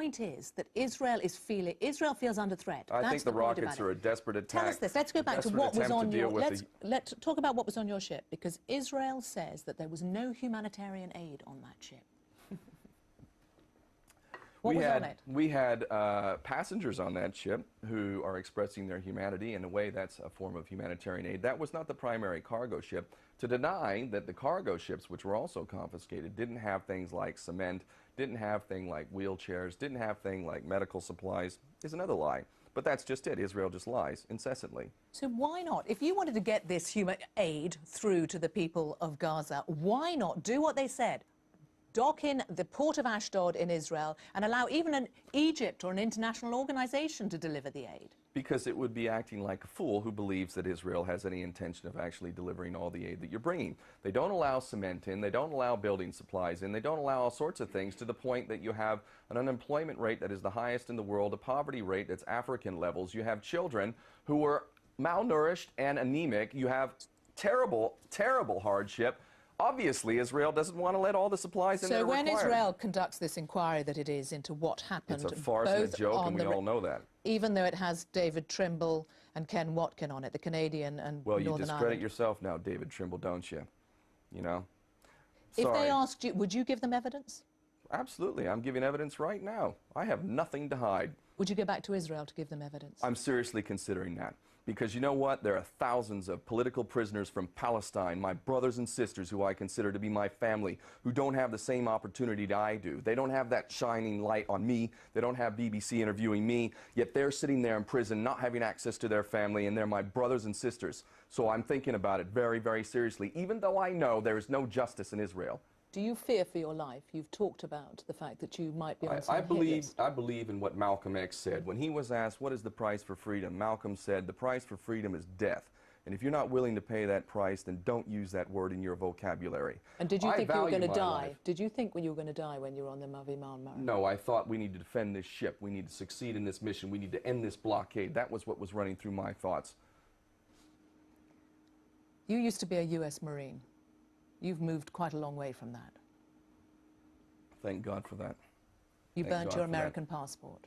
point is that Israel feels under threat. I think the rockets are a desperate attack. Tell us this. Let's go back to what was on your... Let's talk about what was on your ship, because Israel says that there was no humanitarian aid on that ship. What was on it? We had passengers on that ship who are expressing their humanity. In a way, that's a form of humanitarian aid. That was not the primary cargo ship. To deny that the cargo ships, which were also confiscated, didn't have things like cement, didn't have things like wheelchairs, didn't have things like medical supplies, is another lie. But that's just it. Israel just lies incessantly. So why not? If you wanted to get this human aid through to the people of Gaza, why not do what they said? Dock in the port of Ashdod in Israel and allow even an Egypt or an international organization to deliver the aid? Because it would be acting like a fool who believes that Israel has any intention of actually delivering all the aid that you're bringing. They don't allow cement in, they don't allow building supplies in, they don't allow all sorts of things, to the point that you have an unemployment rate that is the highest in the world, a poverty rate that's African levels. You have children who are malnourished and anemic. You have terrible, terrible hardship. Obviously, Israel doesn't want to let all the supplies in there required. So when Israel conducts this inquiry that it is into what happened... It's a farce and a joke, and we all know that. Even though it has David Trimble and Ken Watkin on it, the Canadian and Well, Northern you discredit Ireland. yourself now, David Trimble, don't you? You know? If they asked you, would you give them evidence? Absolutely. I'm giving evidence right now. I have nothing to hide. Would you go back to Israel to give them evidence? I'm seriously considering that. Because you know what? There are thousands of political prisoners from Palestine, my brothers and sisters who I consider to be my family, who don't have the same opportunity that I do. They don't have that shining light on me. They don't have BBC interviewing me. Yet they're sitting there in prison, not having access to their family, and they're my brothers and sisters. So I'm thinking about it very, very seriously, even though I know there is no justice in Israel. Do you fear for your life? You've talked about the fact that you might be on some I believe in what Malcolm X said. When he was asked, what is the price for freedom? Malcolm said, the price for freedom is death. And if you're not willing to pay that price, then don't use that word in your vocabulary. And did you think you were going to die? Did you think you were going to die when you were on the Mavi Marmara? No, I thought we need to defend this ship. We need to succeed in this mission. We need to end this blockade. That was what was running through my thoughts. You used to be a U.S. Marine. You've moved quite a long way from that. Thank God for that. You burnt your American passport.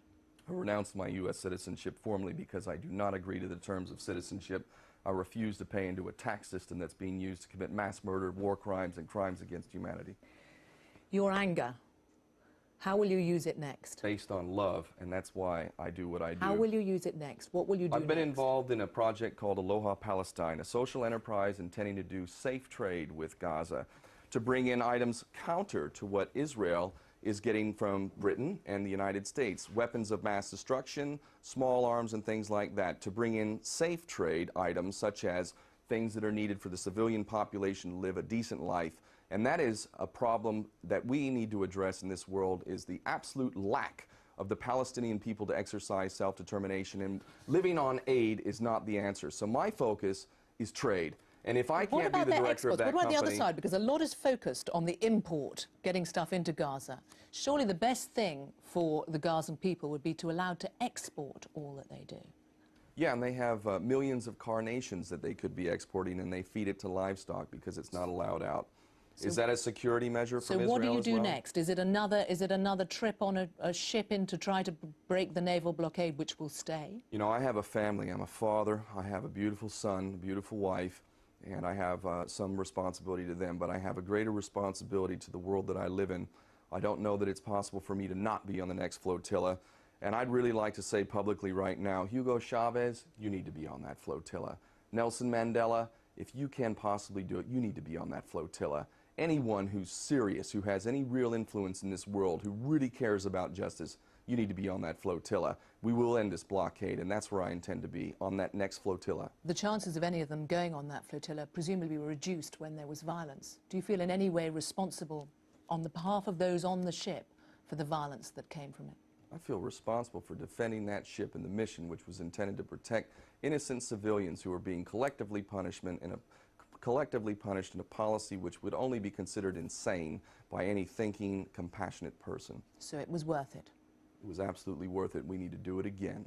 I renounced my U.S. citizenship formally because I do not agree to the terms of citizenship. I refuse to pay into a tax system that's being used to commit mass murder, war crimes, and crimes against humanity. Your anger, how will you use it next? Based on love, and that's why I do what I do. How will you use it next? What will you do I've been next? involved in a project called Aloha Palestine, a social enterprise intending to do safe trade with Gaza, to bring in items counter to what Israel is getting from Britain and the United States, weapons of mass destruction, small arms and things like that, to bring in safe trade items such as things that are needed for the civilian population to live a decent life. And that is a problem that we need to address in this world, is the absolute lack of the Palestinian people to exercise self-determination, and living on aid is not the answer. So my focus is trade. And if I can't be the director of that company... What about the other side? Because a lot is focused on the import, getting stuff into Gaza. Surely the best thing for the Gazan people would be to allow to export all that they do. Yeah, and they have millions of carnations that they could be exporting, and they feed it to livestock because it's not allowed out. So, is that a security measure from Israel as well? So what do you do next? Is it another trip on a ship in to try to break the naval blockade, which will stay? You know, I have a family. I'm a father. I have a beautiful son, a beautiful wife, and I have some responsibility to them, but I have a greater responsibility to the world that I live in. I don't know that it's possible for me to not be on the next flotilla, and I'd really like to say publicly right now, Hugo Chavez, you need to be on that flotilla. Nelson Mandela, if you can possibly do it, you need to be on that flotilla. Anyone who's serious, who has any real influence in this world, who really cares about justice, you need to be on that flotilla. We will end this blockade, and that's where I intend to be, on that next flotilla. The chances of any of them going on that flotilla presumably were reduced when there was violence. Do you feel in any way responsible on the behalf of those on the ship for the violence that came from it? I feel responsible for defending that ship and the mission, which was intended to protect innocent civilians who are being collectively punished in a policy which would only be considered insane by any thinking, compassionate person. So it was worth it? It was absolutely worth it. We need to do it again.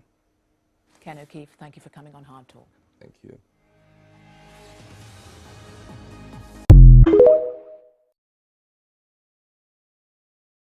Ken O'Keefe, thank you for coming on Hard Talk. Thank you.